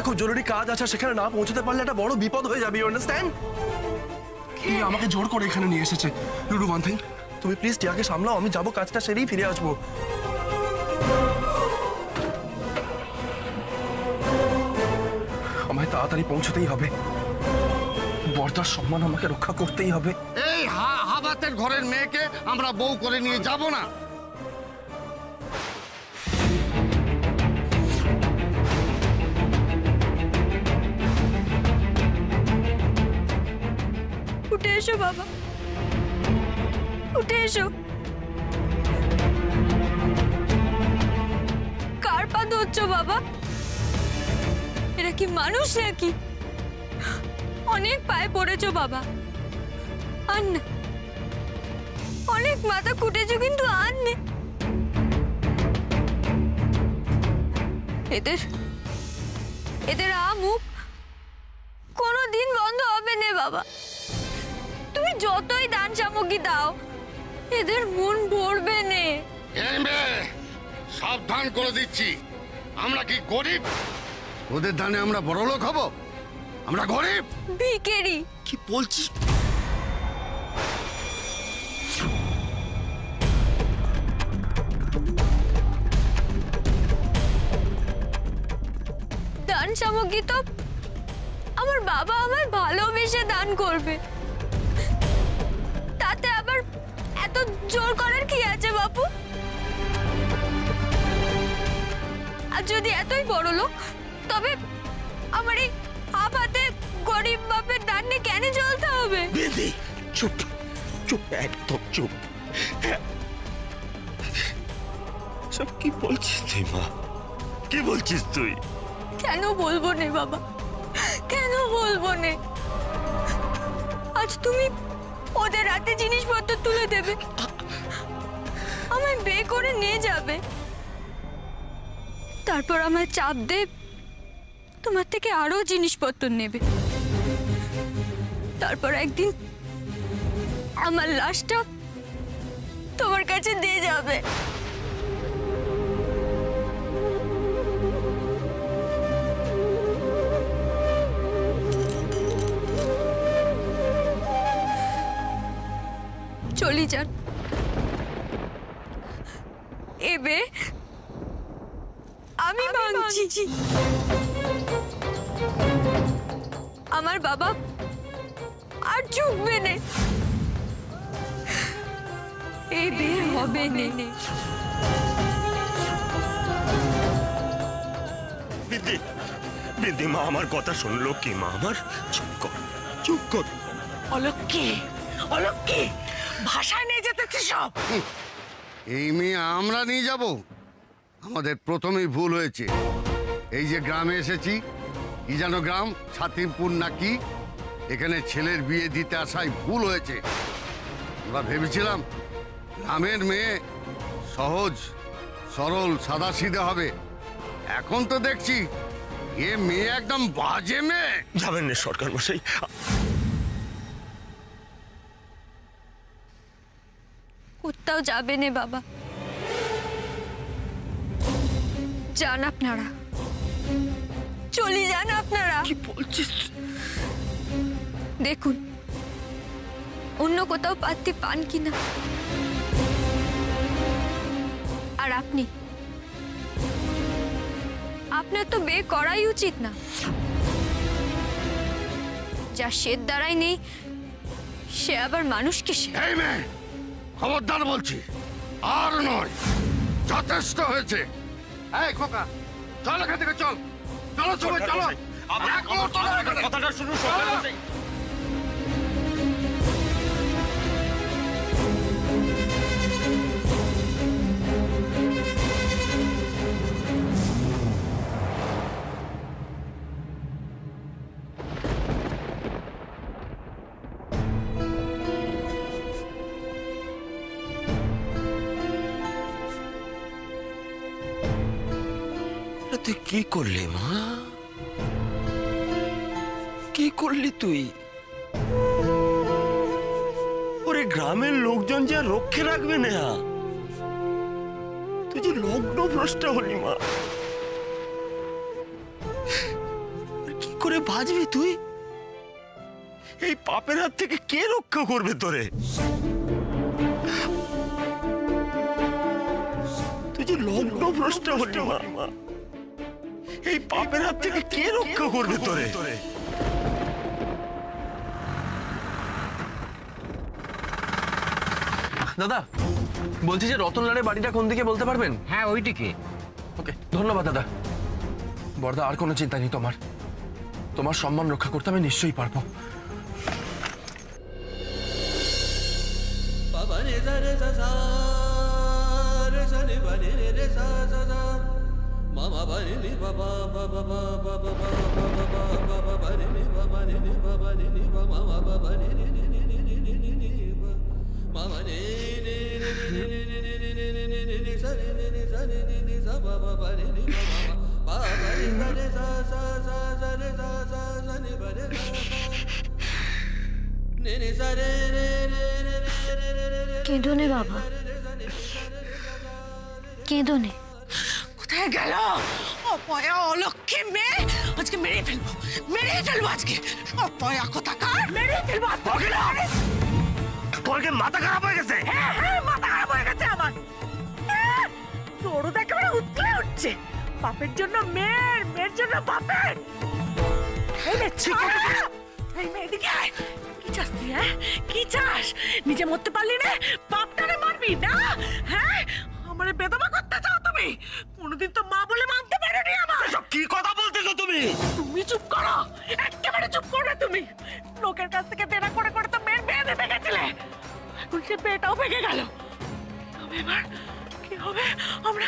খুব জরুরি কাজ আছে, সেখানে না পৌঁছতে পারলে একটা বড় বিপদ হয়ে যাবে, ইউ আন্ডারস্ট্যান্ড? কি আমাকে জোর করে এখানে নিয়ে এসেছে। ইউ ডু ওয়ান থিং, তুমি প্লিজ টিয়াকে সামলাও, আমি যাবো, কাজটা সেরেই ফিরে আসবো। আমায় তাড়াতাড়ি পৌঁছতেই হবে, বর্দার সম্মান আমাকে রক্ষা করতেই হবে। এই হাবাতের ঘরের মেয়েকে আমরা বউ করে নিয়ে যাব না। উঠে এসো বাবা, উঠে এসো। কার পা ধরছো বাবা? এরা কি মানুষ নাকি? অনেক পায়ে পড়েছো বাবা, আর না, অনেক মাথা কুটেছো, কিন্তু আর নে। এদের মুখ কোনোদিন বন্ধ হবে না বাবা। তুমি যতই দান সামগ্রী দাও, এদের মন ভরবে না। সাবধান করে দিচ্ছি, আমরা কি গরিব? ওদের দানে আমরা বড় লোক হব? আমরা গরিব ভিখারি। কি বলছিস? দান সামগ্রী তো আমার বাবা আমায় ভালোবেসে দান করবে, তাতে আবার এত জোর করার কি আছে বাপু? আর যদি এতই বড় লোক, তবে আমার এই হাতে গরিব বাপের দান নিয়ে কেন চলতে হবে? বিধি, চুপ চুপ, একদম চুপ। সব কি বলছিস তুই মা? কি বলছিস তুই? কেন বলবো নে বাবা, কেন বলবো নে? আজ তুমি ওদের হাতে জিনিসপত্র তুলে দেবে, আমায় বে করে নিয়ে যাবে, তারপর আমায় চাপ দে তোমার থেকে আরো জিনিসপত্র নেবে, তারপর একদিন আমার লাশটা তোমার কাছে দিয়ে যাবে। চলি যান এবে, আমি ভাঙছি। আমার বাবা আর ঝুঁকবে না, এবে হবে না। বিধি, বিধি মা আমার কথা শুনলো কি? মা আমার, চুপ কর, চুপ কর। অলক্ষ্মী, অলক্ষ্মী, ভাষায় নিয়ে যেতেছি সব। এই মেয়ে আমরা নিয়ে যাব? আমাদের প্রথমেই ভুল হয়েছে। এই যে গ্রামে এসেছি, কি যেন গ্রাম, ছাতিমপুর নাকি, এখানে ছেলের বিয়ে দিতে আসাই ভুল হয়েছে। আমরা ভেবেছিলাম গ্রামের মেয়ে সহজ সরল সাদাসিধে হবে, এখন তো দেখছি এ মেয়ে একদম বাজে মেয়ে। যাবেন না সরকার মশাই, কোথাও যাবে না বাবা, যান আপনারা, চলে যান আপনারা। কি বলছিস? দেখুন অন্য কোথাও পাত্রী পান কিনা। আর আপনি, আপনার তো বে করাই উচিত না। যা শ্বেত দ্বারাই নেই, সে আবার মানুষ কিসে? এই মেয়ে, খবরদার বলছি, আর নয়, যথেষ্ট হয়েছে। এই খোকা, চল এখান থেকে, চল, চলো সবাই চলো। কথাটা শুনুন সরকার মশাই। তুই কি করলি মা? কি করলি তুই? ওরে গ্রামের লোকজন যা রক্ষে রাখবে না, তুই যে লগ্ন ভ্রষ্ট হলি মা। করে বাঁচবি তুই? এই পাপের হাত থেকে কে রক্ষা করবে তোরে? তুই যে লগ্ন ভ্রষ্ট হলি মা, এই পাপের হাত থেকে কে রক্ষা করবে তোরে? দাদা, বলছি যে রতনলালের বাড়িটা কোন দিকে বলতে পারবেন? হ্যাঁ, ওইদিকে। ওকে, ধন্যবাদ দাদা। বড়দা, আর কোনো চিন্তা নেই তোমার। তোমার সম্মান রক্ষা করতে আমি নিশ্চয়ই পারবো। কেঁদো নে বাবা, কেঁদো নে। কোথায় গেল অপয়া অলক্ষী মেয়ে? আজকে মেরে ফেলবো, মেরে ফেলবো আজকে। অপয়া কোথাকার, মেরে ফেলবো। তোর কি মাথা খারাপ হয়ে গেছে? হ্যাঁ হ্যাঁ, মাথা খারাপ হয়ে গেছে আমার। তোরও তো একেবারে উঠলে উঠছে। বাপের জন্য মেয়ের, মেয়ের জন্য বাপের। এই মেয়ে ছাড়, এই মেয়ে এদিকে আয়। কি চাস তুই? হ্যাঁ, কি চাস? নিজে মরতে পারলি না, বাপটারে মারবি না? হ্যাঁ, আমারে বেদবা করতে চাও তুমি? কোনোদিন তো মা বলে মানতে পারোনি আমার। এসব কি কথা বলতেছো তুমি? তুমি চুপ করো, একেবারে চুপ করো তুমি। লোকের কাছ থেকে দেনা করে করে তো মেয়ের বিয়ে দিতে গেছিলে, এখন সে বিয়েটাও ভেঙে গেল। কি হবে এবার? কি হবে? আমরা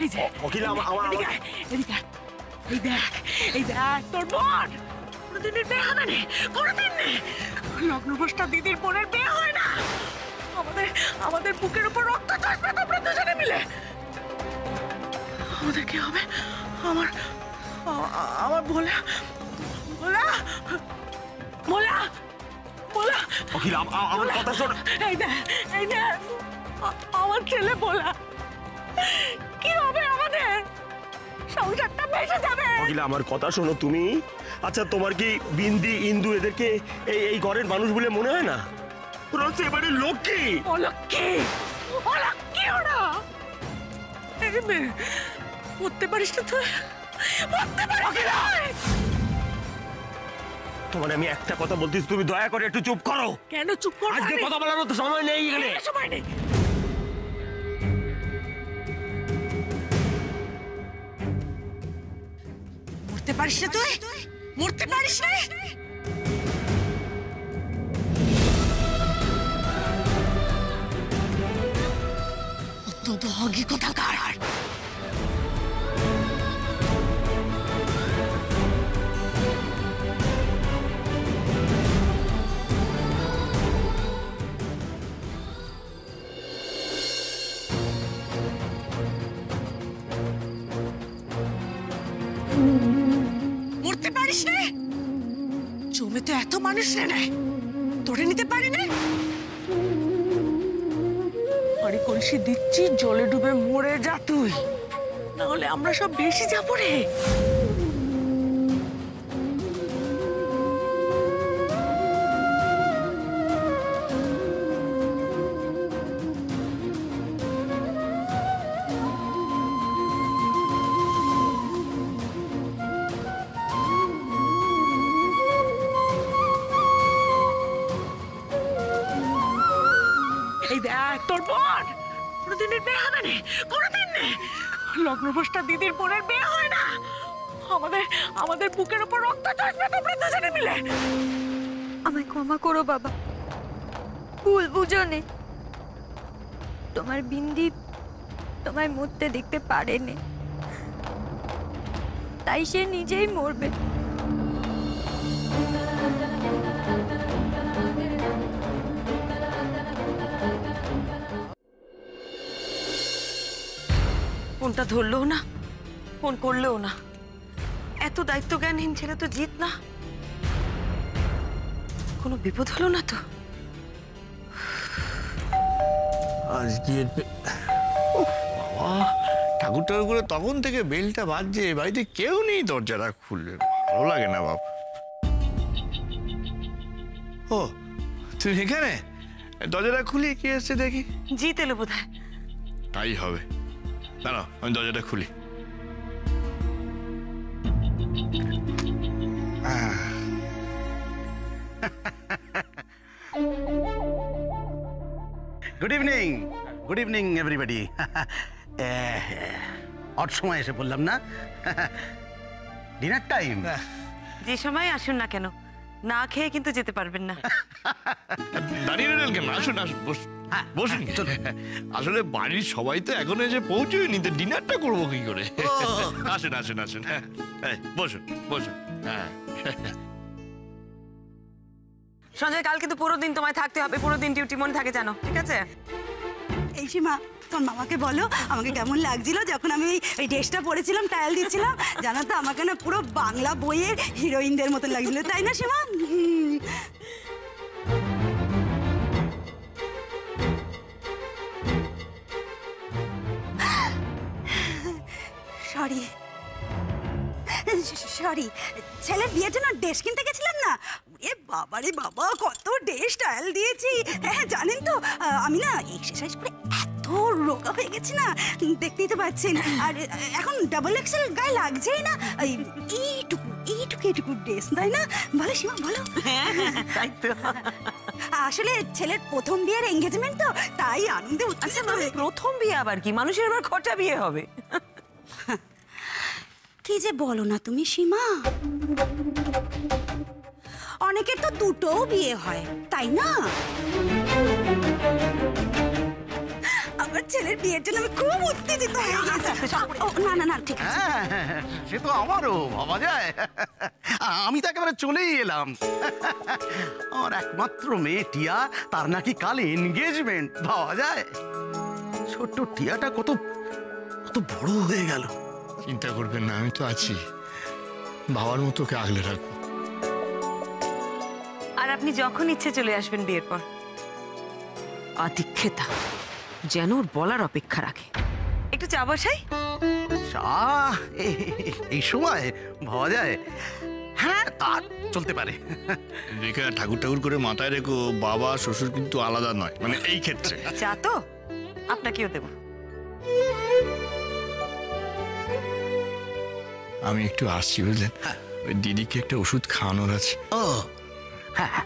এই যে অখিল, এদিকে আয়, এদিকে আয়। এই দেখ, এই দেখ তোর বোন। কোনোদিনের বিয়ে হবে না, কোনোদিন নেই। লগ্নভ্রষ্টা দিদির বোনের বিয়ে হয় না। আমাদের বুকের উপর রক্ত চষবে তোমরা দুজনে মিলে। আমাদের কি হবে? আমার ভোলা, ভোলা, ভোলা, ভোলা। অখিল, আমার কথা শোন। এই দেখ, এই দেখ, আমার ছেলে ভোলা। কি হবে আমাদের? সংসারটা ভেসে যাবে। অখিল, আমার কথা শোনো তুমি। আচ্ছা, তোমার কি বিন্দি, ইন্দু এদেরকে এই ঘরের মানুষ বলে মনে হয় না? ওরা হচ্ছে এবারে লক্ষ্মী। অলক্ষ্মী, অলক্ষ্মী ওরা। এই মেয়ে, মরতে পারিস না তুই? মরতে পারিস না? তোমার আমি একটা কথা বলতেছি, তুমি দয়া করে একটু চুপ করো। কেন চুপ করবো? আজকে কথা বলার মতো সময় নেই এখানে। সময় নেই। মরতে পারিস না তুই? মরতে পারিস না? অত্যন্ত হগি কোথাকার। মরতে পারিস না? জমে তো এত মানুষ নেই, তোরে নিতে পারি না। আরে কলসি দিচ্ছি, জলে ডুবে মরে যা তুই, না হলে আমরা সব ভেসে যাবো রে। এই দেখ তোর বোন, কোনোদিনের বিয়ে হবে না, কোনোদিন নেই। লগ্নভ্রষ্টা দিদির বোনের বিয়ে হয় না। আমাদের বুকের উপর রক্ত চষবে তোমরা দুজনে মিলে। আমায় ক্ষমা করো বাবা, ভুল বুঝো নে। তোমার বিন্দি তোমায় মরতে দেখতে পারেনি, তাই সে নিজেই মরবে। ফোনটা ধরলেও না, ফোন করলেও না। এত দায়িত্ব জ্ঞানহীন ছেলে তো জিত না। কোনো বিপদ হলো না তো? আজকে বাবা, ঠাকুর ঠাকুর করে তখন থেকে বেলটা বাজছে, বাড়িতে কেউ নেই, দরজাটা খুলবে, ভালো লাগে না বাপ। ও তুই এখানে? দরজাটা খুলি, কি এসছে দেখি। জিত এলো বোধহয়। তাই হবে, দাঁড়াও আমি দরজাটা খুলি। Good evening everybody. অড সময় এসে বললাম না? Dinner time. যে সময় আসুন না কেন, না খেয়ে কিন্তু যেতে পারবেন না। দাঁড়িয়ে রইলেন কেন? আসুন আসুন, বসুন। আসলে বাড়ির সবাই তো এখনো এসে পৌঁছয়নি, তো ডিনারটা করবো কি করে? আসুন আসুন আসুন, বসুন বসুন। হ্যাঁ সঞ্জয়, কাল কিন্তু পুরো দিন তোমায় থাকতে হবে, পুরো দিন ডিউটি মনে থাকে জানো, ঠিক আছে? এই সীমা, তোর মামাকে বলো আমাকে কেমন লাগছিল যখন আমি ওই ড্রেসটা পরেছিলাম, ট্রায়াল দিচ্ছিলাম। জানো তো আমাকে না পুরো বাংলা বইয়ের হিরোইনদের মতন লাগছিল, তাই না সীমা? সরি সরি, ছেলের বিয়ের জন্য ড্রেস কিনতে গেছিলাম না? এ বাবারে বাবা, কত ড্রেস ট্রায়াল দিয়েছি। হ্যাঁ জানেন তো, আমি না এক্সারসাইজ করে এত রোগা হয়ে গেছি না, দেখতেই তো পাচ্ছেন। আর এখন ডাবল এক্সেল গায়ে লাগছেই না, এইটুকু ড্রেস, তাই না? বলো সীমা, বলো। তাই তো। আসলে ছেলের প্রথম বিয়ের এঙ্গেজমেন্ট তো, তাই আনন্দে উঠছে। প্রথম বিয়ে আবার কি, মানুষের আবার কটা বিয়ে হবে? কি যে বলো না তুমি সীমা, অনেকের তো দুটোও বিয়ে হয়, তাই না? আমার ছেলের বিয়ের জন্য আমি খুব উত্তেজিত হয়ে গেছি। না না ঠিক আছে। সে তো আমারও ভাবা যায়। আমি তো একেবারে চলেই এলাম। আমার একমাত্র মেয়ে টিয়া, তার নাকি কাল এনগেজমেন্ট, ভাবা যায়। ছোট্ট টিয়াটা কত কত বড় হয়ে গেল। চিন্তা করবেন না, আমি তো আছি, বাবার মতো ওকে আগলে রাখবো। আর আপনি যখন ইচ্ছে চলে আসবেন বিয়ের পর। আদিক্ষেতা যেন ওর বলার অপেক্ষা রাখে। একটু চা বসাই? চা এই সময় ভাবা যায়? হ্যাঁ, তা চলতে পারে। রেখে ঠাকুর ঠাকুর করে মাথায় রেখো, বাবা শ্বশুর কিন্তু আলাদা নয়, মানে এই ক্ষেত্রে। চা তো আপনাকেও দেবো। আমি একটু আসছি, বুঝলেন? ওই দিদিকে একটা ওষুধ খাওয়ানোর আছে। ও হ্যাঁ,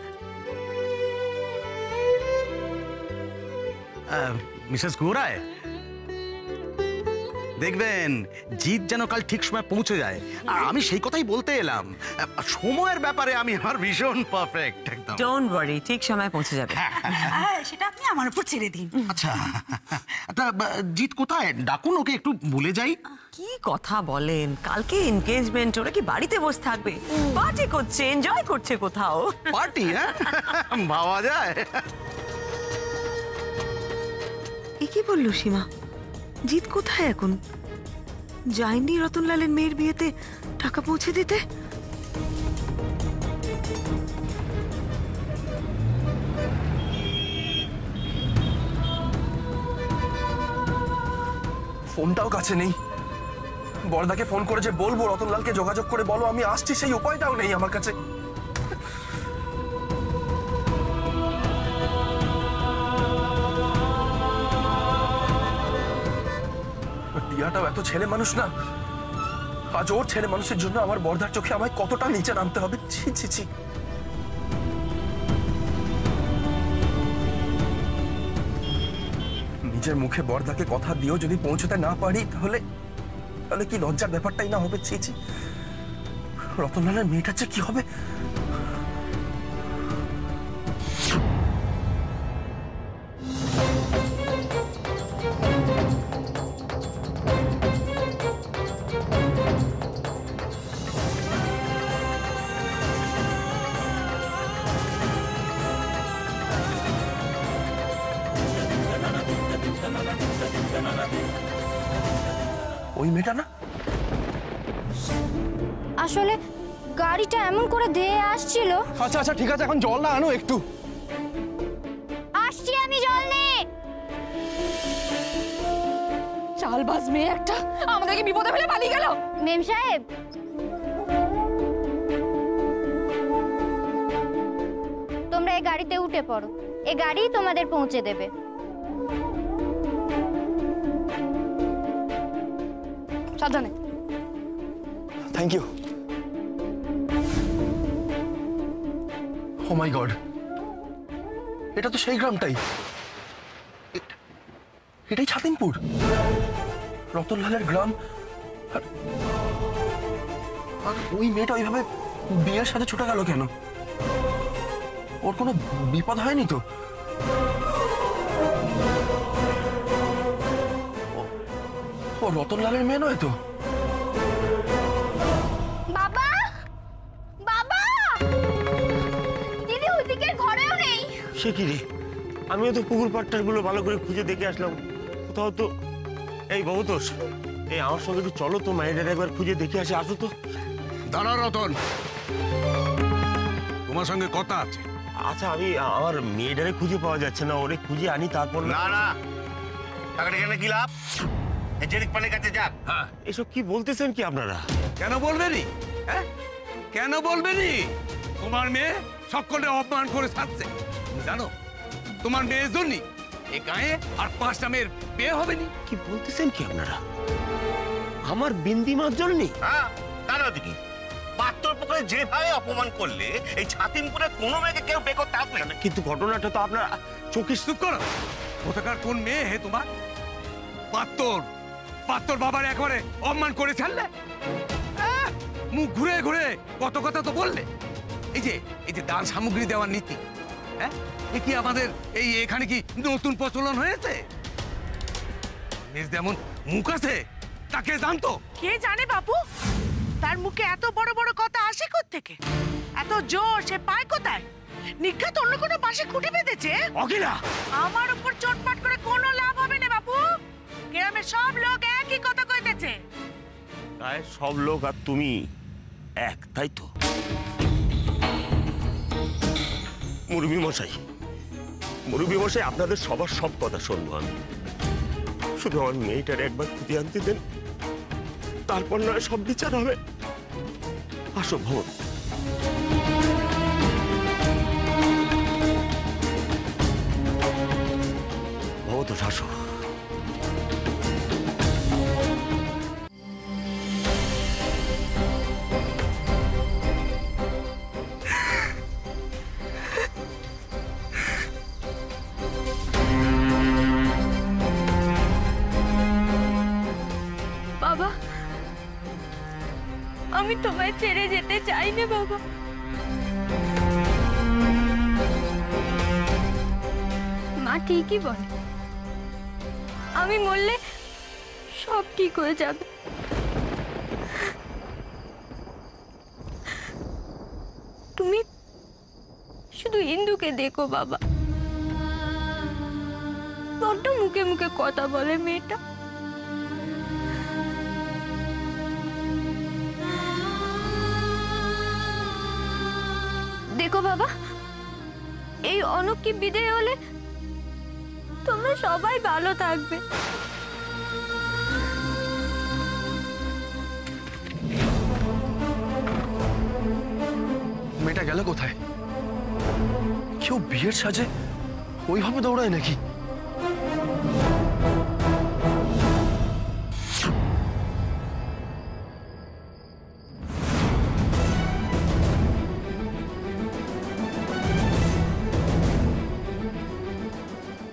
মিসেস গৌরায়, দেখবেন জিৎ যেন কাল ঠিক সময় পৌঁছে যায়। আর আমি সেই কথাই বলতে এলাম, সময়ের ব্যাপারে আমি আমার ভীষণ পারফেক্ট একদম। ডোন্ট ওয়ারি, ঠিক সময় পৌঁছে যাবে। সেটা আপনি আমার উপর ছেড়ে দিন। আচ্ছা, তা জিৎ কোথায়? ডাকুন ওকে, একটু ভুলে যাই। কি কথা বলেন, কালকে এনগেজমেন্ট, ওরা কি বাড়িতে বসে থাকবে? পার্টি করছে, এনজয় করছে কোথাও। পার্টি? হ্যাঁ, ভাবা যায়। এ কি বললো সীমা? জিৎ কোথায় এখন? যায়নি রতনলালের মেয়ের বিয়েতে টাকা পৌঁছে দিতে? ফোনটাও কাছে নেই। বড়দাকে ফোন করে যে বলবো রতনলালকে যোগাযোগ করে বলো আমি আসছি, সেই উপায়টাও নেই আমার কাছে। টিয়াটাও এত ছেলে মানুষ না, আজ ওর ছেলে মানুষের জন্য আমার বড়দার চোখে আমায় কতটা নিচে নামতে হবে। ছি ছি ছি। নিজের মুখে বড়দাকে কথা দিয়েও যদি পৌঁছতে না পারি, তাহলে তাহলে কি লজ্জার ব্যাপারটাই না হবে। ছি ছি। রতনলালের মেয়েটার যে কি হবে। ওই মেয়েটা না? আসলে গাড়িটা এমন করে ধেয়ে আসছিল। আচ্ছা আচ্ছা ঠিক আছে, এখন জল না আনো একটু। আসছি আমি, জল নে। চা চালবাজ মেয়ে একটা আমাদেরকে বিপদে ফেলে পালিয়ে গেল। মেম সাহেব, তোমরা এই গাড়িতে উঠে পড়ো, এই গাড়ি তোমাদের পৌঁছে দেবে। সাবধানে। Thank you. Oh my god, এটা তো সেই গ্রামটাই। এটাই ছাতিমপুর, রতনলালের গ্রাম। আর ওই মেয়েটা ওইভাবে বিয়ের সাথে ছুটে গেল কেন? ওর কোনো বিপদ হয়নি তো? ও রতনলালের মেয়ে নয় তো? বাবা, বাবা, দিদি ওইদিকে ঘরেও নেই। সে কি রে, আমিও তো পুকুর পাট্টার গুলো ভালো করে খুঁজে দেখে আসলাম, কোথাও তো। এই ভবতোষ, এই আমার সঙ্গে একটু চলো তো, মায়ের একবার খুঁজে দেখে আসে। আসো তো। দাঁড়া রতন, তোমার সঙ্গে কথা আছে। আচ্ছা, আমি আমার মেয়েটারে খুঁজে পাওয়া যাচ্ছে না, ওরে খুঁজে আনি তারপর। না না, টাকাটা কেন কি লাভ? জেরিক পানির কাছে যাক। হ্যাঁ, এসব কি বলতেছেন কি আপনারা? কেন বলবেনি? হ্যাঁ, কেন বলবেনি? তোমার মেয়ে সকলে অপমান করে ছাড়ছে, জানো? তোমার মেয়ের জন্য এই গায়ে আর 5টা মেয়ের বিয়ে হবে নি। কি বলতেছেন কি আপনারা? আমার বিন্দিমার জন্য? হ্যাঁ, তার কি পাত্তর পুকুরে যেভাবে অপমান করলে এই ছাতিমপুরে কোনো মেয়েকে কেউ বেকর থাকবে না। কিন্তু ঘটনাটা তো আপনার চোখে। চুপ করো। কোথাকার কোন মেয়ে হে তোমার? পাত্তর বাবার একবারে অপমান করে ছাড়লে। মুখ ঘুরে ঘুরে কত কথা তো বললে। এই যে দান সামগ্রী দেওয়ার নীতি, হ্যাঁ, এ কি আমাদের এখানে কি নতুন প্রচলন হয়েছে? মেজ যেমন মুখ আছে তাকে জানতো। কে জানে বাবু, তার মুখে এত বড় বড় কথা আসে কোত্থেকে? এত জোর সে পায় কোথায়? নিঘাত অন্য কোনো পাশে খুঁটি বেঁধেছে। অখিলা, আমার উপর চোটপাট করে কোনো লাভ হবে না বাবু। গ্রামের সব লোক একই কথা কইতেছে। তাই সব লোক আর তুমি এক, তাই তো? মুরব্বি মশাই, আপনাদের সবার সব কথা শুনবো আমি। শুধু আমার মেয়েটার একবার খুঁজে আনতে দেন, তারপর নয় সব বিচার হবে। আসো ভোর। তো আসো। বাবা, আমি তোমায় ছেড়ে যেতে চাই না বাবা। মা ঠিকই বলে, আমি মরলে সব ঠিক হয়ে যাবে। তুমি শুধু ইন্দুকে দেখো বাবা, বড্ড মুখে মুখে কথা বলে মেয়েটা। দেখো বাবা, এই অনুকি বিদায় হলে তোমরা সবাই ভালো থাকবে। মেয়েটা গেল কোথায়? কেউ বিয়ের সাজে ওইভাবে দৌড়ায় নাকি?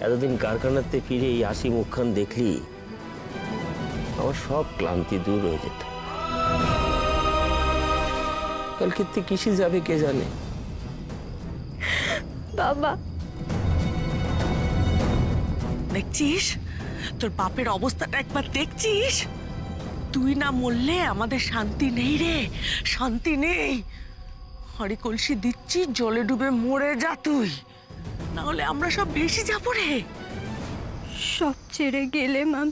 এতদিন কারখানাতে ফিরে এই হাসি মুখখান দেখলি আমার সব ক্লান্তি দূর হয়ে যেত। কাল ক্ষেত্রে কিসে যাবে কে জানে। বাবা, দেখছিস তোর বাপের অবস্থাটা একবার দেখছিস? তুই না মরলে আমাদের শান্তি নেই রে, শান্তি নেই। হরি কলসি দিচ্ছি, জলে ডুবে মরে যা তুই, না হলে আমরা সব ভেসে যাবো রে। সব ছেড়ে গেলে মাম।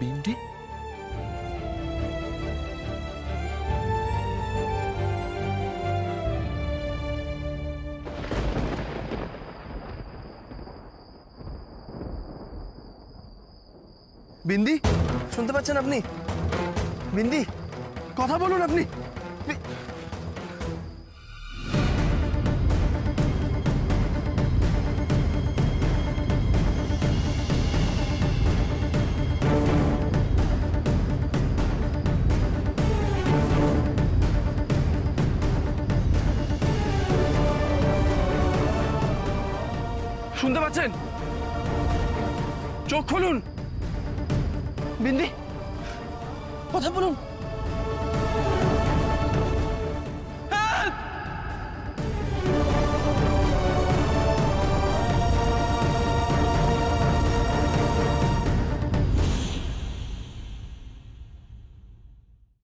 বিন্দি? বিন্দি, শুনতে পাচ্ছেন আপনি? বিন্দি, কথা বলুন আপনি। শুনতে পাচ্ছেন? চোখ খুলুন। বিন্দি, কথা বলুন।